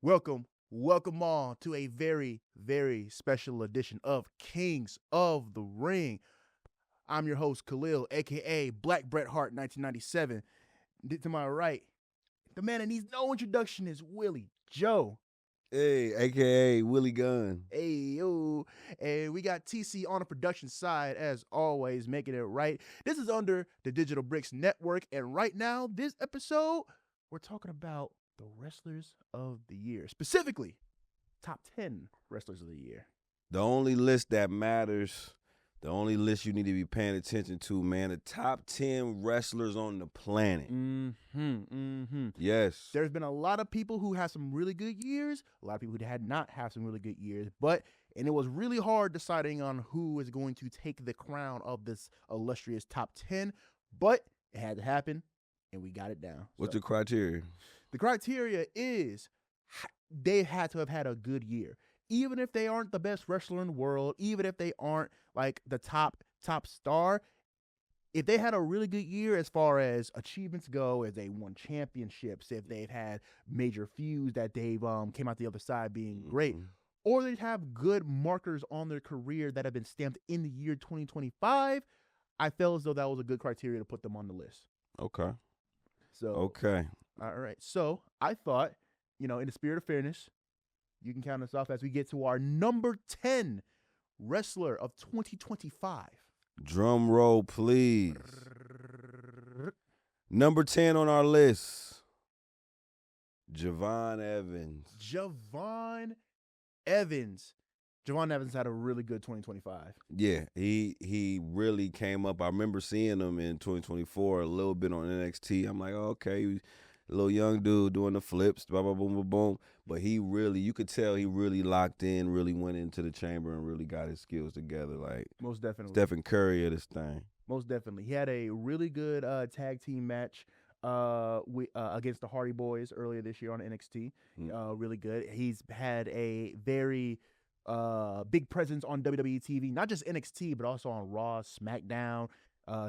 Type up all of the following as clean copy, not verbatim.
welcome all to a very, very special edition of Kings of the Ring. I'm your host, Khalil, aka Black Bret Hart 1997. To my right, the man that needs no introduction is Willie Joe. Hey, aka Willie Gunn. Hey, yo. And we got TC on the production side, as always, making it right. This is under the Digital Bricks Network. And right now, this episode, we're talking about the wrestlers of the year, specifically top 10 wrestlers of the year. The only list that matters, the only list you need to be paying attention to, man, the top 10 wrestlers on the planet. Yes. There's been a lot of people who have some really good years, a lot of people who had not have some really good years, and it was really hard deciding on who is going to take the crown of this illustrious top 10, but it had to happen, and we got it down. What's the criteria? The criteria is they had to have had a good year. Even if they aren't the best wrestler in the world, even if they aren't like the top star, if they had a really good year as far as achievements go, if they won championships, if they've had major feuds that they've came out the other side being great, or they have good markers on their career that have been stamped in the year 2025, I felt as though that was a good criteria to put them on the list. Okay. Okay. All right. So I thought, in the spirit of fairness, you can count us off as we get to our number 10 wrestler of 2025. Drum roll, please. Number 10 on our list, Javon Evans. Javon Evans had a really good 2025. Yeah, he really came up. I remember seeing him in 2024 a little bit on NXT. I'm like, oh, okay, he was a little young dude doing the flips, blah, blah, boom, boom, boom. But you could tell he really locked in, really went into the chamber and really got his skills together. Like, most definitely. Stephen Curry of this thing. Most definitely. He had a really good tag team match against the Hardy Boys earlier this year on NXT. Really good. He's had a very big presence on WWE TV, not just NXT, but also on Raw, SmackDown.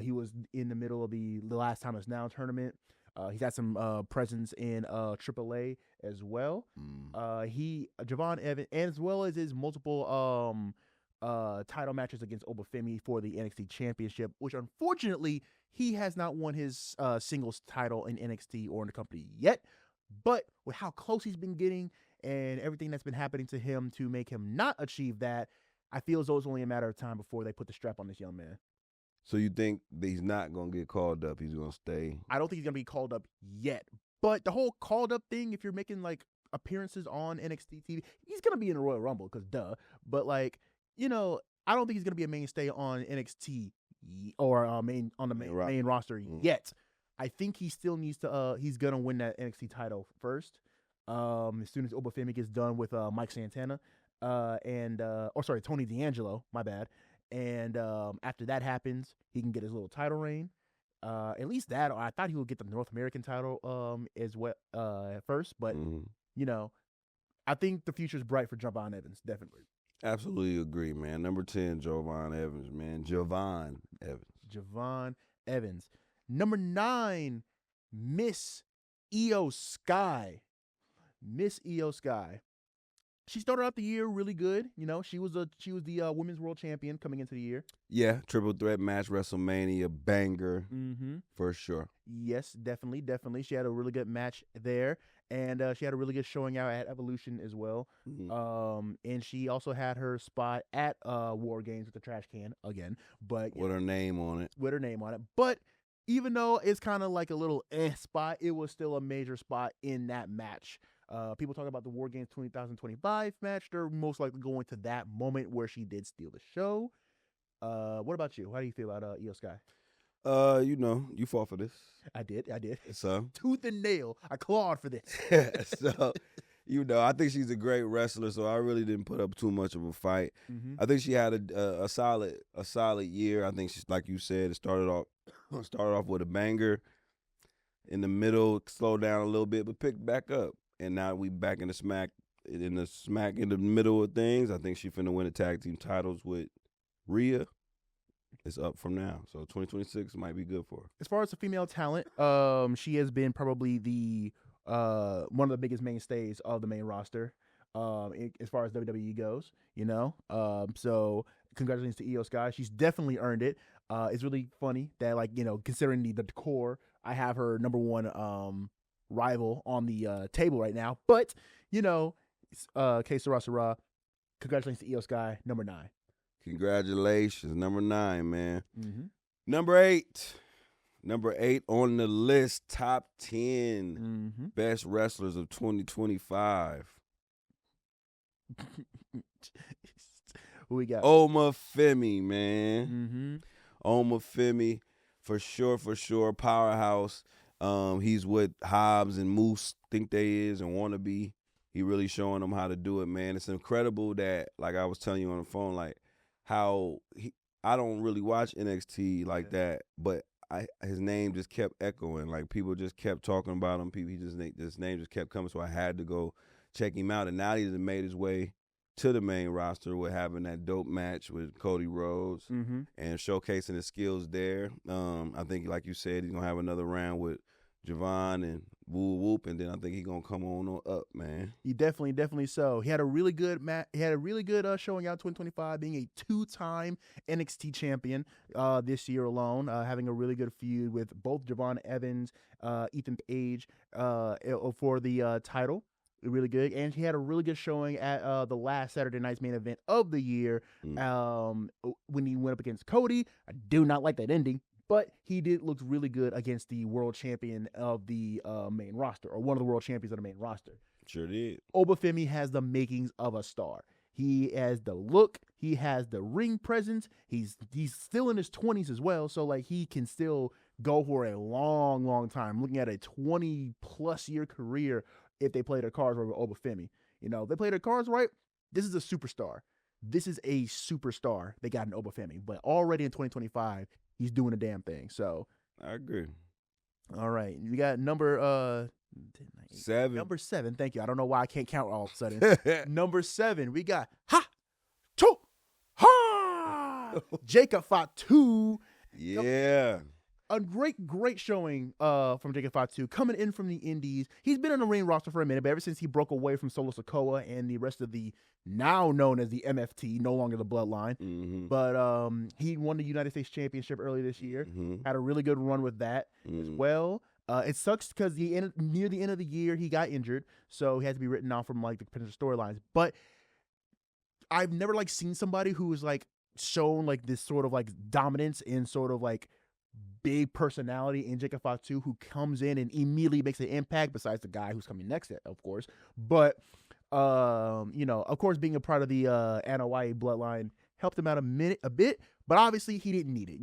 He was in the middle of the Last Time Is Now tournament. He's had some presence in AAA as well. Javon Evans, as well as his multiple title matches against Obafemi for the NXT Championship, which unfortunately he has not won his singles title in NXT or in the company yet. But with how close he's been getting and everything that's been happening to him to make him not achieve that, I feel as though it's only a matter of time before they put the strap on this young man. So you think that he's not going to get called up? He's going to stay? I don't think he's going to be called up yet. But the whole called up thing, if you're making like appearances on NXT TV, he's going to be in the Royal Rumble because duh. But like, I don't think he's going to be a mainstay on NXT or main roster yet. I think he still needs to, he's going to win that NXT title first. As soon as Obafemi gets done with Mike Santana Tony D'Angelo, my bad. And after that happens, he can get his little title reign. At least that, or I thought he would get the North American title as well first. But, I think the future is bright for Javon Evans, definitely. Absolutely agree, man. Number 10, Javon Evans, man. Javon Evans. Number 9, Miss Io Sky. She started out the year really good. She was the women's world champion coming into the year. Yeah, triple threat match, WrestleMania, banger, for sure. Yes, definitely. She had a really good match there, and she had a really good showing out at Evolution as well. And she also had her spot at War Games with the trash can again, but with her name on it. But even though it's kind of like a little spot, it was still a major spot in that match. People talk about the War Games 2025 match. They're most likely going to that moment where she did steal the show. What about you? How do you feel about Io Sky? You fought for this. I did. So tooth and nail, I clawed for this. So, I think she's a great wrestler. So I really didn't put up too much of a fight. I think she had a solid year. I think she's, like you said, it started off with a banger. In the middle, slowed down a little bit, but picked back up. And now we back in the middle of things. I think she's finna win the tag team titles with Rhea. It's up from now. So 2026 might be good for her. As far as the female talent, she has been probably the one of the biggest mainstays of the main roster. As far as WWE goes, so congratulations to Io Sky. She's definitely earned it. It's really funny that, like, considering the decor, I have her number one rival on the table right now. But Que Sera Sera, congratulations to Io Sky, number 9. Congratulations, number 9, man. Mm-hmm. Number 8 on the list, top 10 best wrestlers of 2025. Who we got? Oma Femi, man. Mm-hmm. Oma Femi, for sure, powerhouse. He's what Hobbs and Moose think they is and want to be. He really showing them how to do it, man. It's incredible that, like I was telling you on the phone, like how I don't really watch NXT like that, but his name just kept echoing. Like, people just kept talking about him. His name just kept coming, so I had to go check him out. And now he's made his way to the main roster with having that dope match with Cody Rhodes and showcasing his skills there. I think, like you said, he's gonna have another round with Javon and Woo Whoop, and then I think he's gonna come on up, man. He definitely so. He had a really good He had a really good showing out 2025, being a 2-time NXT champion this year alone, having a really good feud with both Javon Evans, Ethan Page for the title. Really good, and he had a really good showing at the last Saturday night's main event of the year when he went up against Cody. I do not like that ending, but he did look really good against the world champion of the main roster, or one of the world champions of the main roster. Sure did. Obafemi has the makings of a star. He has the look. He has the ring presence. He's still in his 20s as well, so like he can still go for a long time. Looking at a 20+ year career if they play their cards right with Obafemi. They play their cards right. This is a superstar. This is a superstar they got in Obafemi. But already in 2025, he's doing a damn thing. So I agree. All right. You got number 7. Number 7. Thank you. I don't know why I can't count all of a sudden. Number 7, we got Jacob Fatu. Yeah. A great showing from Jacob Fatu, coming in from the Indies. He's been on the ring roster for a minute, but ever since he broke away from Solo Sikoa and the rest of the now known as the MFT, no longer the Bloodline, but he won the United States Championship earlier this year. Had a really good run with that as well. It sucks because near the end of the year he got injured, so he had to be written off from like the potential storylines. But I've never like seen somebody who was like shown like this sort of like dominance and sort of like big personality in Jacob Fatu, who comes in and immediately makes an impact, besides the guy who's coming next, of course. But of course, being a part of the Anoa'i bloodline helped him out a bit, but obviously he didn't need it.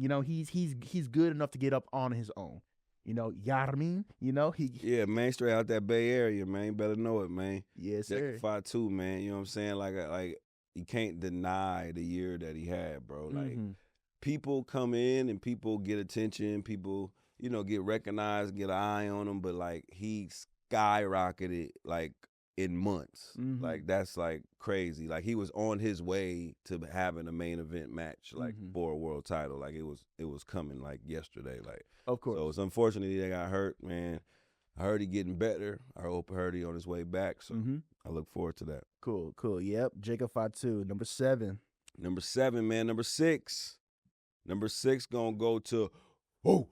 He's good enough to get up on his own. Yarmin, Yeah, man, straight out that Bay Area, man. You better know it, man. Yes, sir. Jacob Fatu, man. You know what I'm saying? Like you can't deny the year that he had, bro. Like, people come in and people get attention, people, get recognized, get an eye on him, but like he skyrocketed like in months. Like, that's like crazy. Like, he was on his way to having a main event match, like for a world title. Like, it was coming like yesterday. Like, of course. So it's unfortunately they got hurt, man. I heard he getting better. I heard he on his way back. So I look forward to that. Cool. Yep. Jacob Fatu, number 7. Number 7, man. Number 6. Number 6 gonna go to who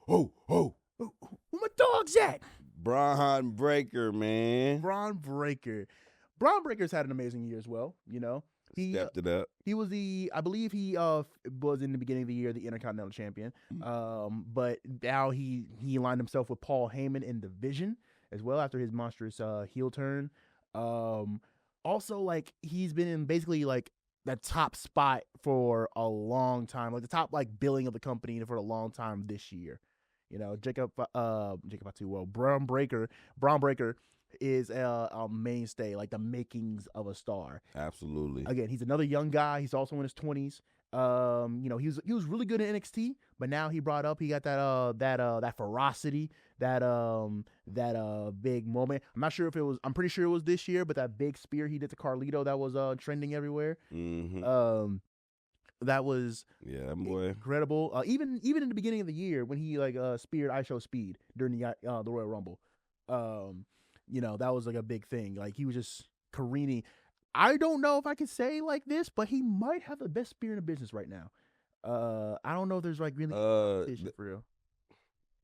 my dog's at? Bron Breakker, man. Bron Breakker's had an amazing year as well. He stepped it up. He was I believe he was in the beginning of the year the Intercontinental Champion. But now he aligned himself with Paul Heyman in Division as well after his monstrous heel turn. Also, like, he's been in basically like the top spot for a long time, like the top like billing of the company for a long time this year. Jacob Fatu, well, Bron Breakker is a mainstay, like the makings of a star. Absolutely. Again, he's another young guy. He's also in his 20s. He was really good in NXT, but now he got that ferocity, that big moment. I'm pretty sure it was this year, but that big spear he did to Carlito that was trending everywhere. That was boy, incredible. Even in the beginning of the year when he like speared IShowSpeed during the Royal Rumble. that was like a big thing. Like he was just careening. I don't know if I can say like this, but he might have the best spear in the business right now. I don't know if there's like really competition for real.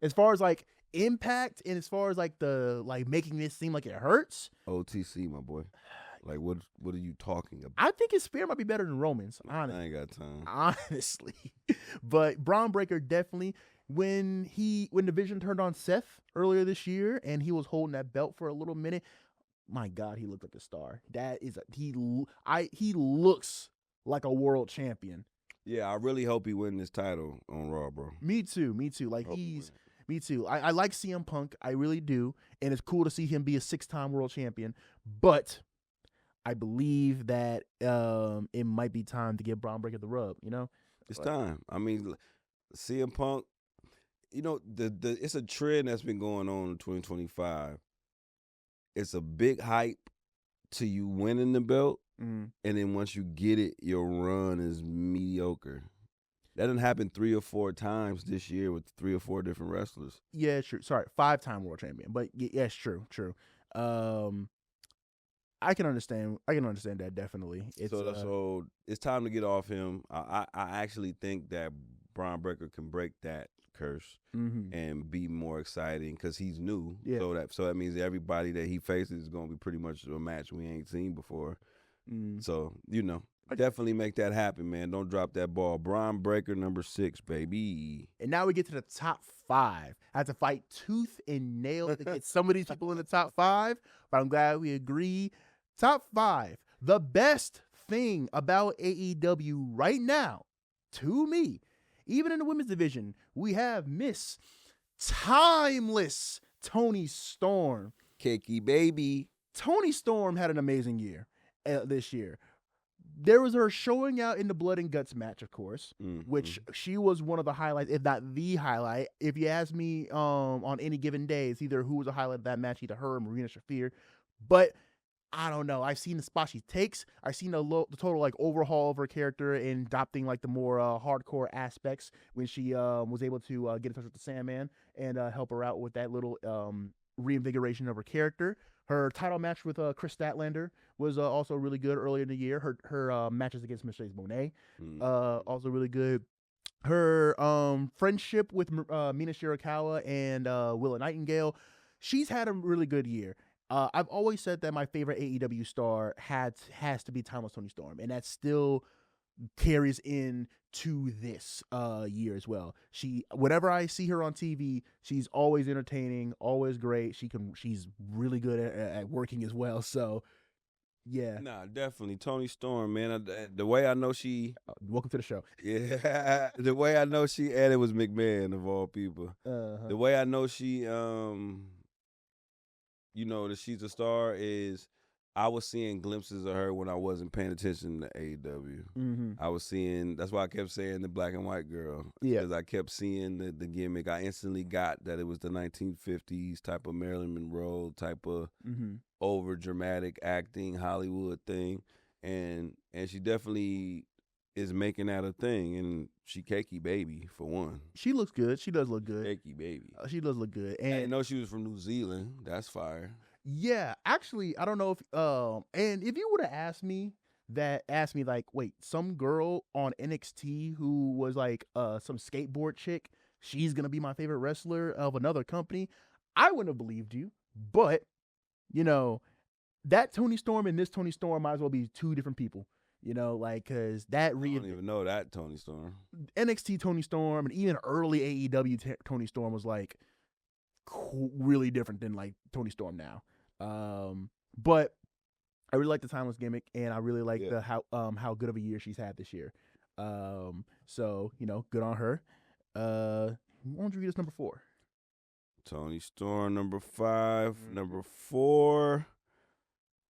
As far as like impact and as far as like the like making this seem like it hurts. OTC, my boy. Like what are you talking about? I think his spear might be better than Roman's. Honestly. I ain't got time. Honestly. But Braun Breaker definitely when the Vision turned on Seth earlier this year and he was holding that belt for a little minute, my God, he looked like a star. That is he looks like a world champion. Yeah, I really hope he win this title on Raw, bro. Me too. Like me too. I like CM Punk. I really do. And it's cool to see him be a 6-time world champion. But I believe that it might be time to give Braun Breaker the rub, It's time. I mean, CM Punk, it's a trend that's been going on in 2025. It's a big hype to you winning the belt, and then once you get it, your run is mediocre. That didn't happen 3 or 4 times this year with 3 or 4 different wrestlers. Yeah, true. Sorry, 5-time world champion, but yes, true. I can understand that definitely. So it's time to get off him. I actually think that Braun Breaker can break that curse and be more exciting because he's new. Yeah. So that means everybody that he faces is going to be pretty much a match we ain't seen before. So definitely make that happen, man. Don't drop that ball. Braun Breaker number 6, baby. And now we get to the top 5. I had to fight tooth and nail to get some of these people in the top 5, but I'm glad we agree. Top 5. The best thing about AEW right now, to me, even in the women's division, we have Miss Timeless Toni Storm. Cakey baby. Toni Storm had an amazing year this year. There was her showing out in the Blood and Guts match, of course, which she was one of the highlights, if not the highlight. If you ask me on any given day, it's either who was the highlight of that match, either her or Marina Shafir. But I don't know. I've seen the spot she takes. I've seen the total like overhaul of her character and adopting like the more hardcore aspects when she was able to get in touch with the Sandman and help her out with that little reinvigoration of her character. Her title match with Chris Statlander was also really good earlier in the year. Her matches against Mercedes Moné also really good. Her friendship with Mina Shirakawa and Willa Nightingale, she's had a really good year. I've always said that my favorite AEW star has to be Timeless Toni Storm, and that still carries in to this year as well. Whenever I see her on TV, she's always entertaining, always great. She's really good at working as well. So, yeah. Nah, definitely Toni Storm, man. The way I know she. Welcome to the show. Yeah, the way I know she, and it was McMahon of all people. The way I know she, that she's a star is I was seeing glimpses of her when I wasn't paying attention to AEW. I was seeing, that's why I kept saying the black and white girl. Yeah. Because I kept seeing the gimmick. I instantly got that it was the 1950s type of Marilyn Monroe type of over dramatic acting Hollywood thing. And she definitely is making that a thing, and she cakey baby for one. She looks good. She does look good. Cakey baby. She does look good. And I didn't know she was from New Zealand. That's fire. Yeah, actually, I don't know if and if you would have asked me like, wait, some girl on NXT who was like some skateboard chick, she's gonna be my favorite wrestler of another company, I wouldn't have believed you. But that Toni Storm and this Toni Storm might as well be 2 different people. Because that I don't even know that Toni Storm. NXT Toni Storm and even early AEW Toni Storm was like really different than like Toni Storm now. But I really like the Timeless gimmick, and I really like how good of a year she's had this year. So good on her. Why don't you read us number 4? Toni Storm, number 5. Number 4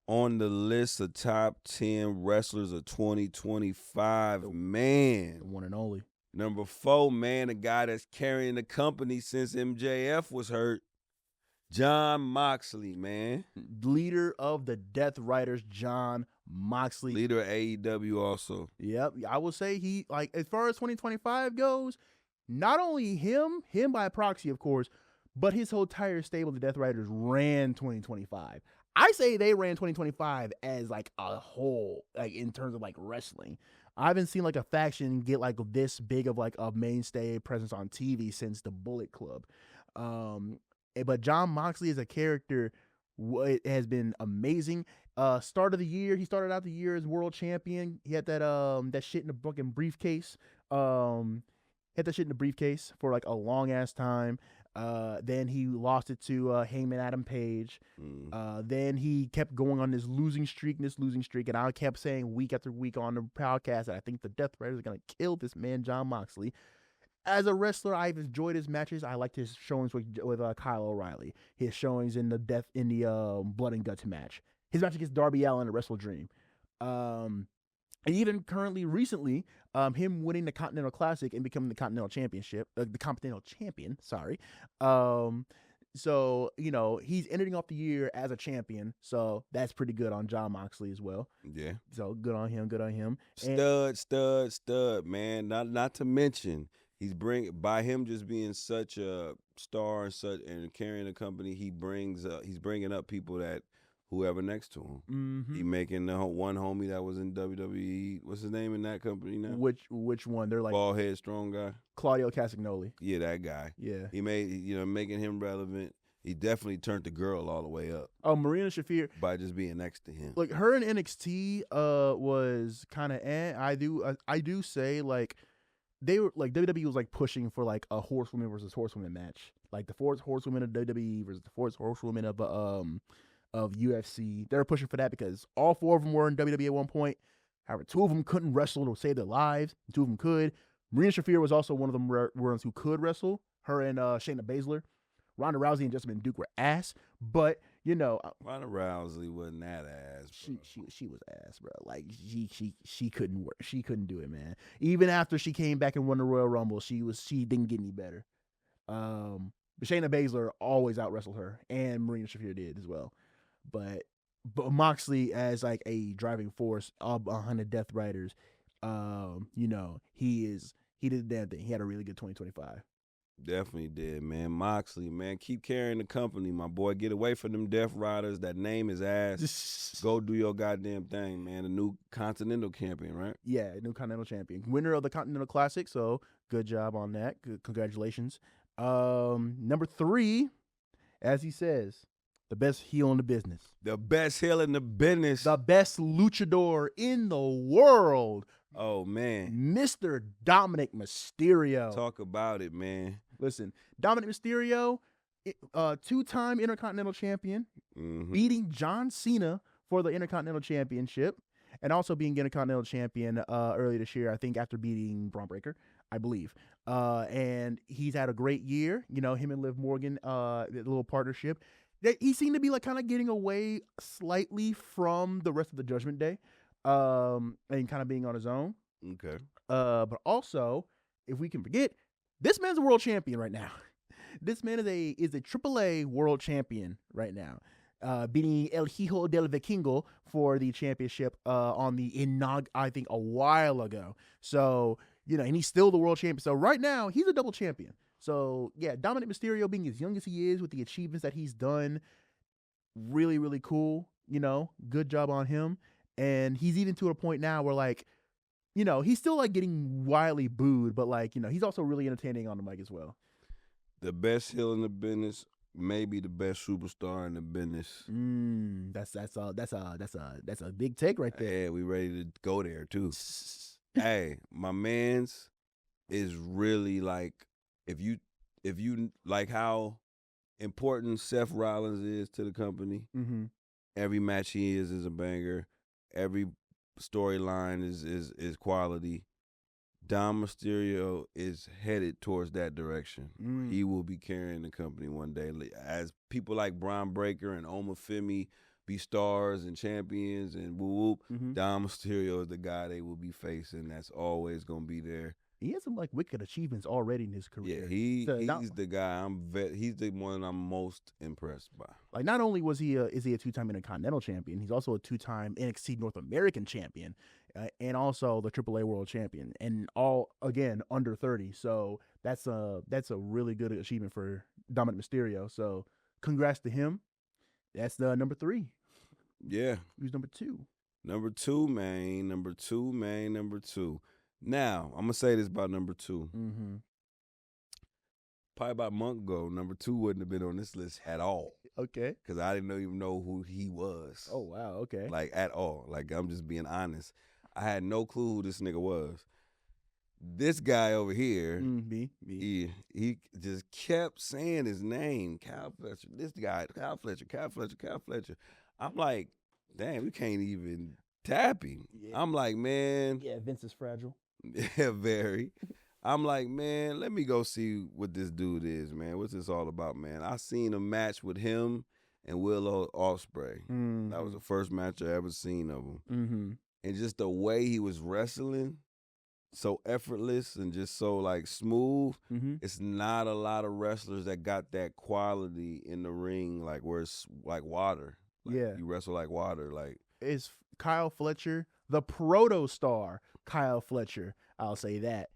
on the list of top 10 wrestlers of 2025. Man, The one and only. Number 4, man, a guy that's carrying the company since MJF was hurt. Jon Moxley, man. Leader of the Death Riders, Jon Moxley. Leader of AEW also. Yep. I will say he, like, as far as 2025 goes, not only him by proxy, of course, but his whole entire stable, the Death Riders, ran 2025. I say they ran 2025 as like a whole, like in terms of like wrestling. I haven't seen like a faction get like this big of like a mainstay presence on TV since the Bullet Club. But Jon Moxley as a character it has been amazing. Start of the year, he started out the year as world champion. He had that shit in the fucking briefcase. Had that shit in the briefcase for like a long ass time. Then he lost it to Heyman Adam Page. Then he kept going on this losing streak, and I kept saying week after week on the podcast that I think the Death Riders are gonna kill this man, Jon Moxley. As a wrestler, I've enjoyed his matches. I liked his showings with Kyle O'Reilly. His showings in the Blood and Guts match. His match against Darby Allin at Wrestle Dream. And even currently, recently, him winning the Continental Classic and becoming the Continental Champion. Sorry. So, you know, he's ending off the year as a champion. So that's pretty good on Jon Moxley as well. Yeah. So good on him. Stud, man. Not to mention, by him just being such a star and carrying the company, he's bringing up people that whoever next to him. Mm-hmm. He making the one homie that was in WWE. What's his name in that company now? Which one? They're like bald head, strong guy. Claudio Castagnoli. Yeah, that guy. Yeah. He made making him relevant. He definitely turned the girl all the way up. Oh, Marina Shafir by just being next to him. Like her in NXT was kind of I do say like they were like WWE was like pushing for like a horsewoman versus horsewoman match, like the four horsewomen of WWE versus the four horsewomen of UFC. They were pushing for that because all four of them were in WWE at one point. However, two of them couldn't wrestle to save their lives. Two of them could. Marina Shafir was also one of them ones who could wrestle. Her and Shayna Baszler. Ronda Rousey and Jessamine Duke were ass, but you know, Ronda Rousey wasn't that ass. Bro. She was ass, bro. Like she couldn't work. She couldn't do it, man. Even after she came back and won the Royal Rumble, she didn't get any better. But Shayna Baszler always out wrestled her, and Marina Shafir did as well. But Moxley as like a driving force behind the Death Riders, you know, he did the damn thing. He had a really good 2025. Definitely did, man. Moxley, man, keep carrying the company, my boy. Get away from them Death Riders. That name is ass. Go do your goddamn thing, man. The new Continental Champion, right? Yeah, new Continental Champion. Winner of the Continental Classic, so good job on that. Good, congratulations. Number 3, as he says, the best heel in the business. The best heel in the business. The best luchador in the world. Oh, man. Mr. Dominic Mysterio. Talk about it, man. Listen, Dominic Mysterio, 2-time Intercontinental Champion, beating John Cena for the Intercontinental Championship, and also being Intercontinental Champion earlier this year, I think after beating Braun Breaker, I believe. And he's had a great year. You know, him and Liv Morgan, the little partnership. He seemed to be like kind of getting away slightly from the rest of the Judgment Day. And kind of being on his own. Okay. But also, if we can forget, this man's a world champion right now. This man is a AAA world champion right now. Beating El Hijo del Vikingo for the championship on the I think a while ago. So, you know, and he's still the world champion. So right now, he's a double champion. So yeah, Dominic Mysterio being as young as he is with the achievements that he's done, really, really cool. You know, good job on him. And he's even to a point now where, like, you know, he's still, like, getting wildly booed, but, like, you know, he's also really entertaining on the mic as well. The best heel in the business, maybe the best superstar in the business. That's a big take right there. Yeah, we ready to go there, too. Hey, my man's is really, like, if you like how important Seth Rollins is to the company, every match he is a banger. Every storyline is quality. Dom Mysterio is headed towards that direction. He will be carrying the company one day. As people like Braun Breaker and Oma Femi be stars and champions and whoop, Dom Mysterio is the guy they will be facing. That's always going to be there. He has some like wicked achievements already in his career. Yeah, he's the guy. He's the one I'm most impressed by. Like, not only is he a 2-time Intercontinental Champion, he's also a 2-time NXT North American Champion, and also the AAA World Champion, and all again under 30. So that's a really good achievement for Dominic Mysterio. So congrats to him. That's the number 3. Yeah. Who's number 2? Number 2, man. Number 2, man. Number 2. Now, I'm going to say this about number 2. Mm-hmm. Probably about a month ago, number 2 wouldn't have been on this list at all. Okay. Because I didn't even know who he was. Oh, wow. Okay. Like, at all. Like, I'm just being honest. I had no clue who this nigga was. This guy over here, Me. He just kept saying his name, Kyle Fletcher. This guy, Kyle Fletcher. I'm like, damn, we can't even tap him. Yeah. I'm like, man. Yeah, Vince is fragile. Yeah, very. I'm like, man, let me go see what this dude is, man. What's this all about, man? I seen a match with him and Will Ospreay. Mm-hmm. That was the first match I ever seen of him. Mm-hmm. And just the way he was wrestling, so effortless and just so like smooth. Mm-hmm. It's not a lot of wrestlers that got that quality in the ring, like where it's like water. Like, yeah, you wrestle like water. Like, it's Kyle Fletcher, the proto star Kyle Fletcher. I'll say that.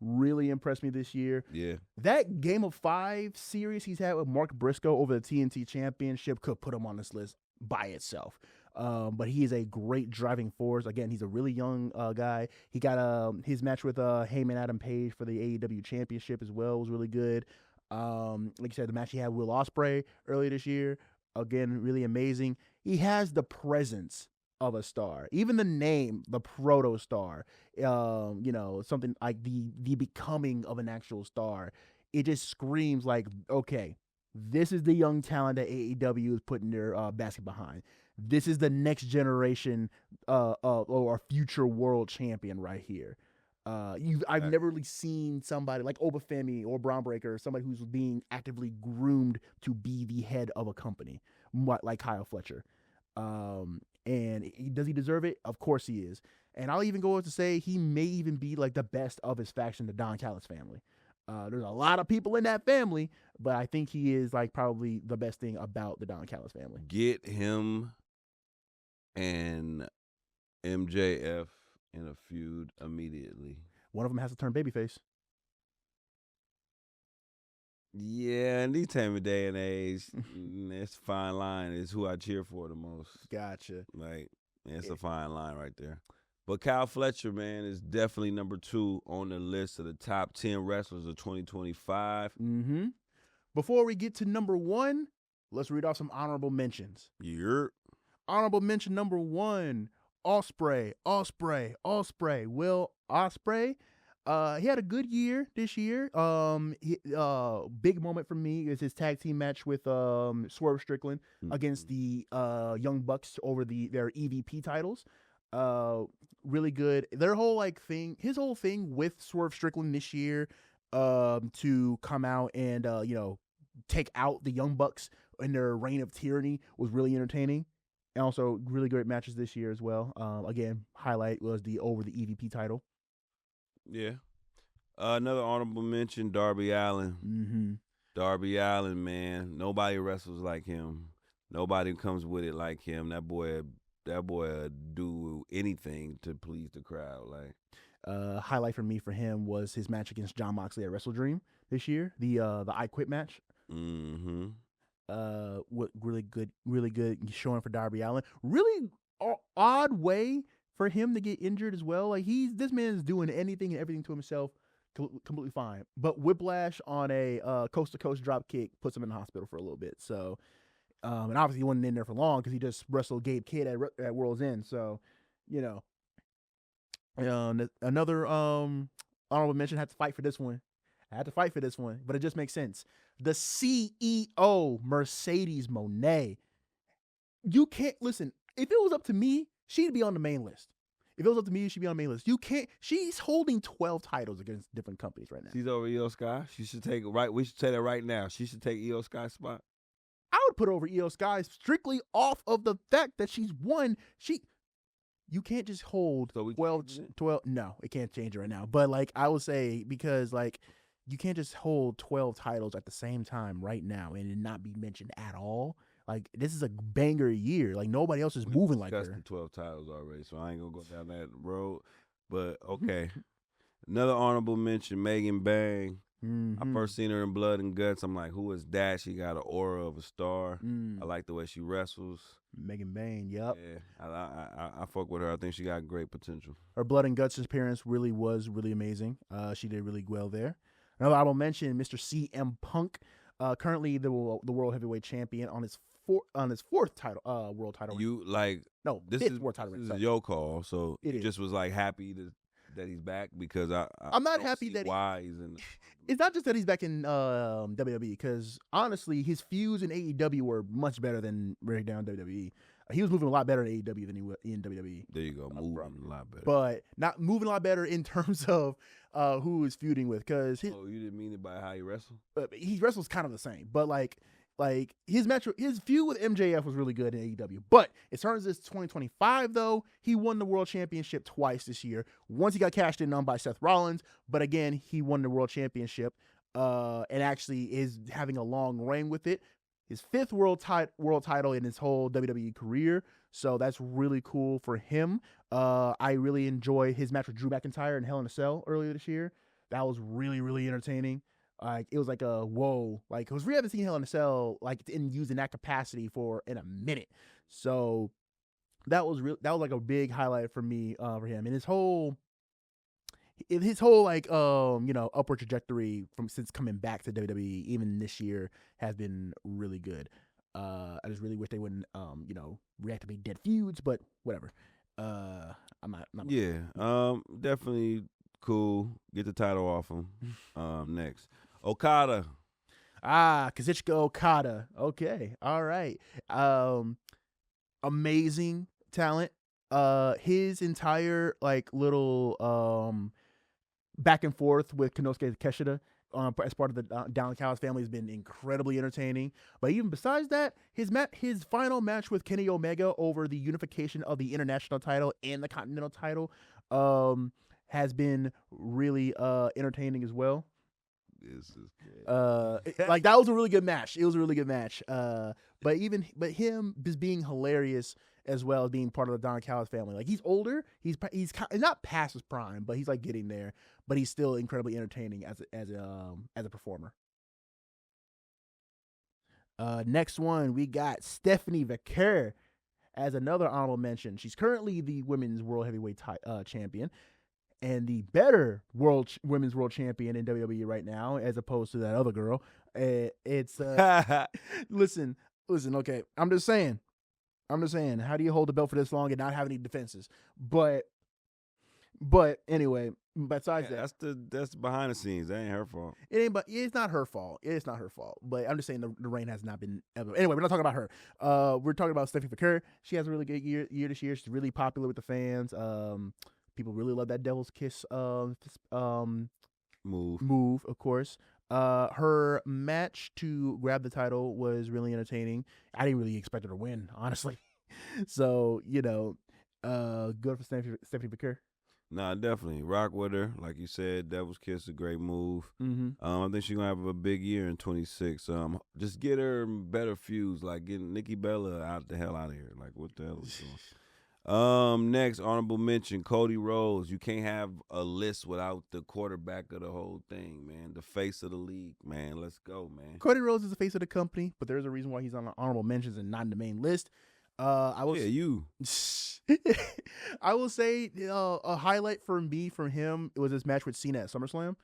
Really impressed me this year. Yeah, that Game of 5 series he's had with Mark Briscoe over the TNT Championship could put him on this list by itself. But he is a great driving force. Again, he's a really young guy. He got his match with Heyman Adam Page for the AEW Championship as well was really good. Like you said, the match he had with Will Ospreay earlier this year, again, really amazing. He has the presence of a star. Even the name, the proto star, something like the becoming of an actual star. It just screams like, okay, this is the young talent that AEW is putting their basket behind. This is the next generation or future world champion right here. I've never really seen somebody like Obafemi or Braun Breaker, somebody who's being actively groomed to be the head of a company, like Kyle Fletcher. And does he deserve it? Of course he is. And I'll even go on to say he may even be like the best of his faction, the Don Callis family. There's a lot of people in that family, but I think he is like probably the best thing about the Don Callis family. Get him and MJF in a feud immediately. One of them has to turn babyface. Yeah, in these time of day and age, it's a fine line. It's who I cheer for the most. Gotcha. Like, it's a fine line right there. But Kyle Fletcher, man, is definitely number 2 on the list of the top 10 wrestlers of 2025. Mm-hmm. Before we get to number 1, let's read off some honorable mentions. Yep. Honorable mention number 1, Ospreay. Will Ospreay. He had a good year this year. Big moment for me is his tag team match with Swerve Strickland against the Young Bucks over their EVP titles. Really good. Their whole his whole thing with Swerve Strickland this year, to come out and take out the Young Bucks in their reign of tyranny was really entertaining. And also really great matches this year as well. Again, highlight was over the EVP title. Yeah. Another honorable mention, Darby Allin. Mm-hmm. Darby Allin, man. Nobody wrestles like him. Nobody comes with it like him. That boy do anything to please the crowd. Like, highlight for him was his match against Jon Moxley at Wrestle Dream this year. The I Quit match. Mm-hmm. What really good showing for Darby Allin. Really odd way for him to get injured as well. Like this man is doing anything and everything to himself, completely fine. But whiplash on a coast to coast drop kick puts him in the hospital for a little bit. So, and obviously he wasn't in there for long because he just wrestled Gabe Kidd at World's End. So, another honorable mention, had to fight for this one. But it just makes sense. The CEO, Mercedes Moné. You can't listen. If it was up to me, she'd be on the main list. If it was up to me, she'd be on the main list. You can't. She's holding 12 titles against different companies right now. She's over Io Sky. She should take we should say that right now. She should take Io Sky's spot. I would put her over Io Sky strictly off of the fact that she's won. You can't just hold 12. No, it can't change it right now. But I would say, because you can't just hold 12 titles at the same time right now and it not be mentioned at all. This is a banger year. Nobody else is moving like her. We discussed the 12 titles already, so I ain't gonna go down that road. But okay. Another honorable mention, Megan Bang. I first seen her in Blood and Guts. I'm like, who is that? She got an aura of a star. I like the way she wrestles. Megan Bain, yep. Yeah, I fuck with her. I think she got great potential. Her Blood and Guts appearance was really amazing. She did really well there. Another honorable mention, Mr. CM Punk, currently the world heavyweight champion on his fourth title, world title. You like fifth world title. This is your call, so it just was like happy that he's back because I'm not happy that why he's in. It's not just that he's back in WWE, because honestly, his feuds in AEW were much better than right down WWE. He was moving a lot better in AEW than he was in WWE. There you go, moving a lot better. But not moving a lot better in terms of who he's feuding with. Because you didn't mean it by how he wrestled? He wrestles kind of the same, but like his feud with MJF was really good in AEW. But as far as this 2025 though, he won the world championship twice this year. Once he got cashed in on by Seth Rollins, but again he won the world championship, and actually is having a long reign with it. His fifth world title in his whole WWE career, so that's really cool for him. I really enjoy his match with Drew McIntyre in Hell in a Cell earlier this year. That was really, really entertaining. Like it was like a whoa, like because we haven't seen Hell in a Cell like used in that capacity in a minute. So that was like a big highlight for me for him, and his whole like upward trajectory since coming back to WWE even this year has been really good. I just really wish they wouldn't reactivate dead feuds, but whatever. I'm not definitely cool. Get the title off him. Next, Okada. Kazuchika Okada. Okay, all right. Amazing talent. His entire like little back and forth with Konosuke Takeshita as part of the Dallas family has been incredibly entertaining. But even besides that, his final match with Kenny Omega over the unification of the international title and the continental title has been really entertaining as well. This is good. Like that was a really good match. It was a really good match. But him just being hilarious as well as being part of the Don Callis family. Like he's older, he's not past his prime, but he's like getting there. But he's still incredibly entertaining as a performer. Next one, we got Stephanie Vaquer as another honorable mention. She's currently the women's world heavyweight champion and the better women's world champion in WWE right now, as opposed to that other girl. It's listen. Okay, I'm just saying. How do you hold the belt for this long and not have any defenses? But anyway, besides that, that's behind the scenes. That ain't her fault. It's not her fault. It's not her fault. But I'm just saying the reign has not been ever. Anyway, we're not talking about her. We're talking about Stephanie Vaquer. She has a really good year this year. She's really popular with the fans. People really love that Devil's Kiss move, of course. Her match to grab the title was really entertaining. I didn't really expect her to win, honestly. So, good for Stephanie Vaquer. Nah, definitely. Rock with her. Like you said, Devil's Kiss is a great move. I think she's going to have a big year in 26. Just get her better feuds, like getting Nikki Bella the hell out of here. Like, what the hell is going on? Next, honorable mention, Cody Rhodes. You can't have a list without the quarterback of the whole thing, man. The face of the league, man. Let's go, man. Cody Rhodes is the face of the company, but there's a reason why he's on the honorable mentions and not in the main list. I will say a highlight from him was his match with Cena at SummerSlam.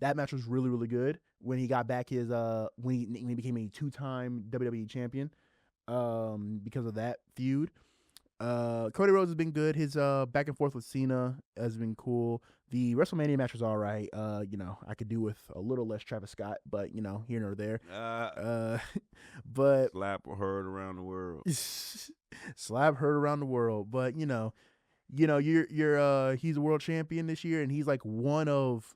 That match was really, really good when he got back his when he became a 2-time WWE champion because of that feud. Cody Rhodes has been good. His back and forth with Cena has been cool. The WrestleMania match was all right. I could do with a little less Travis Scott, but here nor there. But slap heard around the world. Slap heard around the world. But he's a world champion this year, and he's like one of.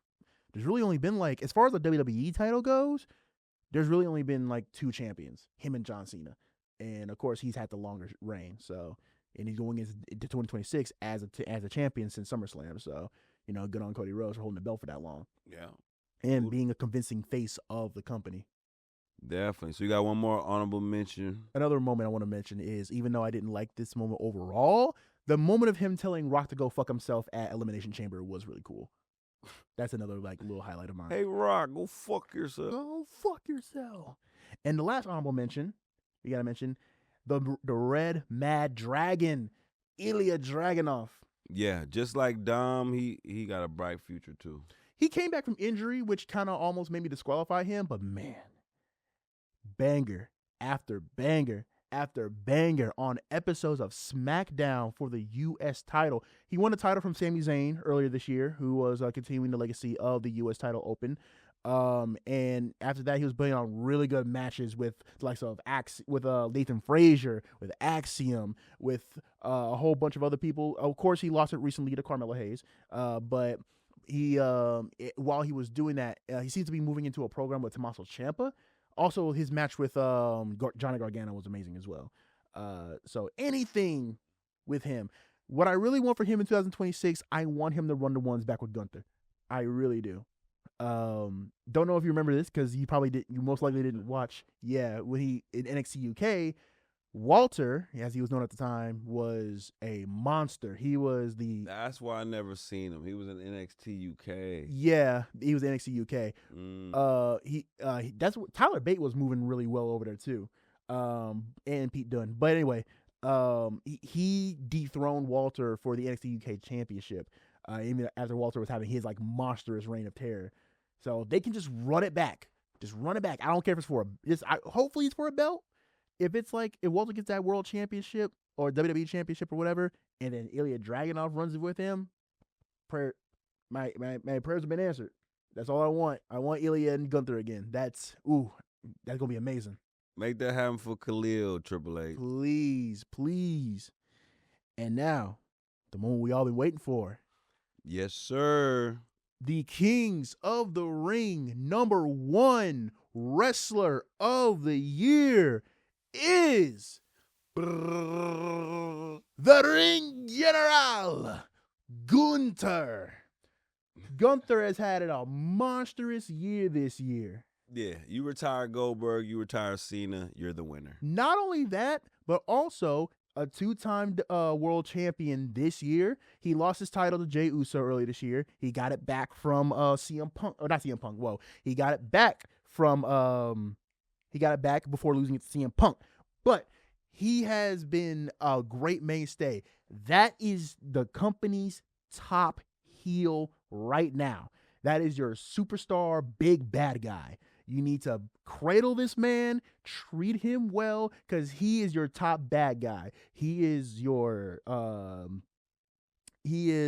There's really only been like, as far as the WWE title goes, there's really only been like 2 champions, him and John Cena, and of course he's had the longer reign. So. And he's going into 2026 as a champion since SummerSlam. So, good on Cody Rhodes for holding the belt for that long. Yeah. And being a convincing face of the company. Definitely. So you got one more honorable mention. Another moment I want to mention is, even though I didn't like this moment overall, the moment of him telling Rock to go fuck himself at Elimination Chamber was really cool. That's another like little highlight of mine. Hey, Rock, go fuck yourself. Go fuck yourself. And the last honorable mention, you gotta mention the Red Mad Dragon, Ilya Dragunov. Yeah, just like Dom, he got a bright future too. He came back from injury, which kind of almost made me disqualify him. But man, banger after banger after banger on episodes of SmackDown for the U.S. title. He won the title from Sami Zayn earlier this year, who was continuing the legacy of the U.S. title open. And after that, he was putting on really good matches with the likes of Nathan Frazier, with Axiom, with a whole bunch of other people. Of course, he lost it recently to Carmelo Hayes. But he, while he was doing that, he seems to be moving into a program with Tommaso Ciampa. Also, his match with Johnny Gargano was amazing as well. So anything with him. What I really want for him in 2026, I want him to run the ones back with Gunther. I really do. Don't know if you remember this because you most likely didn't watch. Yeah, when he in NXT UK, Walter, as he was known at the time, was a monster. He was That's why I never seen him. He was in NXT UK. Yeah, he was in NXT UK. That's what Tyler Bate was moving really well over there too. And Pete Dunne. But anyway, he dethroned Walter for the NXT UK championship. Even after Walter was having his like monstrous reign of terror. So they can just run it back. Just run it back. I don't care if it's hopefully it's for a belt. If Walter gets that world championship or WWE championship or whatever, and then Ilya Dragunov runs it with him, my prayers have been answered. That's all I want. I want Ilya and Gunther again. That's gonna be amazing. Make that happen for Khalil, Triple H. Please. And now, the moment we all been waiting for. Yes, sir. The Kings of the Ring #1 wrestler of the year is the Ring General, Gunther. Gunther has had a monstrous year this year. Yeah, you retire Goldberg, you retire Cena, you're the winner. Not only that, but also a 2-time world champion this year. He lost his title to Jey Uso earlier this year. He got it back from CM Punk, or not CM Punk. Whoa, he got it back from before losing it to CM Punk. But he has been a great mainstay. That is the company's top heel right now. That is your superstar, big bad guy. You need to cradle this man, treat him well, because he is your top bad guy. He is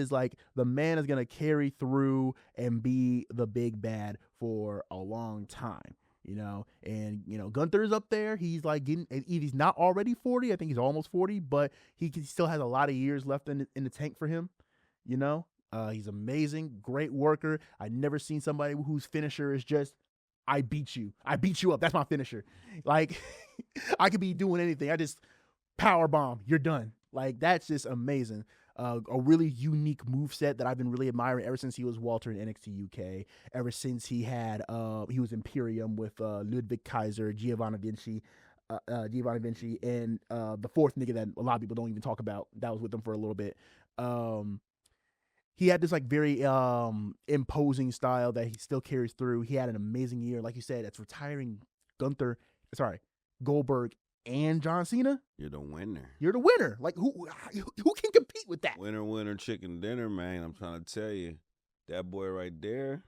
like the man that's going to carry through and be the big bad for a long time, and, Gunther's up there. He's like if he's not already 40, I think he's almost 40, but he still has a lot of years left in the tank for him, He's amazing, great worker. I've never seen somebody whose finisher is just, I beat you up. That's my finisher. Like, I could be doing anything. I just power bomb. You're done. Like, that's just amazing. A really unique moveset that I've been really admiring ever since he was Walter in NXT UK. Ever since he was Imperium with Ludwig Kaiser, Giovanni Vinci, and the fourth nigga that a lot of people don't even talk about. That was with them for a little bit. He had this like very imposing style that he still carries through. He had an amazing year. Like you said, it's retiring Goldberg and John Cena. You're the winner. You're the winner. Like who can compete with that? Winner, chicken dinner, man. I'm trying to tell you, that boy right there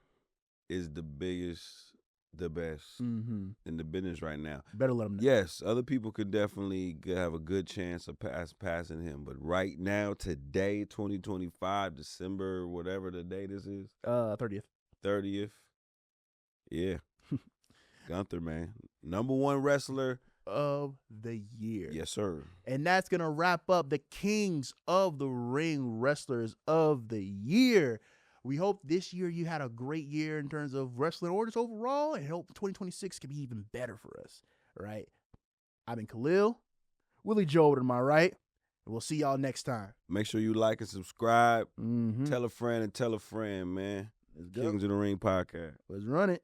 is the biggest, the best in the business right now. Better let him know. Yes, other people could definitely have a good chance of passing him, but right now, today, 2025, December, whatever the day this is, 30th. Yeah, Gunther, man, #1 wrestler of the year. Yes, sir. And that's gonna wrap up the Kings of the Ring wrestlers of the year. We hope this year you had a great year in terms of wrestling orders overall, and hope 2026 can be even better for us. All right. I've been Khalil, Willie Joe to my right. And we'll see y'all next time. Make sure you like and subscribe. Tell a friend and tell a friend, man. Let's go. Kings of the Ring podcast. Let's run it.